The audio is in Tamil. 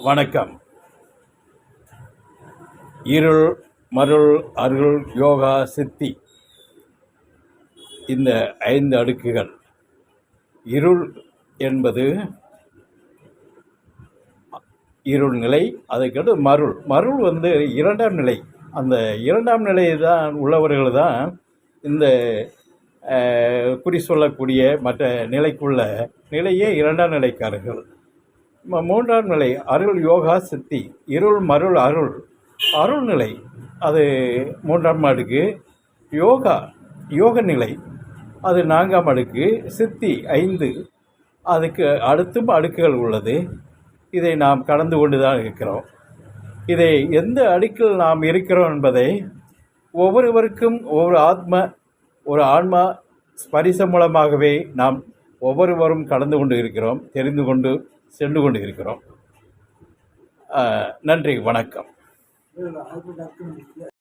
வணக்கம். இருள், மருள், அருள், யோகா, சித்தி, இந்த 5 அடுக்குகள். இருள் என்பது இருள் நிலை. அதுக்கடுத்து மருள் இரண்டாம் நிலை. அந்த இரண்டாம் நிலை தான் உள்ளவர்கள் தான் இந்த குறி சொல்லக்கூடிய மற்ற நிலைக்குள்ள நிலையே இரண்டாம் நிலைக்காரர்கள். மூன்றாம் நிலை அருள், யோகா, சித்தி. இருள், மருள், அருள் நிலை, அது 3ஆம் அடுக்கு. யோக நிலை, அது 4ஆம் அடுக்கு. சித்தி 5, அதுக்கு அடுத்தும் அடுக்குகள் உள்ளது. இதை நாம் கடந்து கொண்டு தான் இருக்கிறோம். இதை எந்த அடுக்கில் நாம் இருக்கிறோம் என்பதை ஒவ்வொருவருக்கும் ஒரு ஆன்மா ஸ்பரிசம் மூலமாகவே நாம் ஒவ்வொருவரும் கடந்து கொண்டு இருக்கிறோம், தெரிந்து கொண்டு சென்று கொண்டு இருக்கிறோம். நன்றி, வணக்கம்.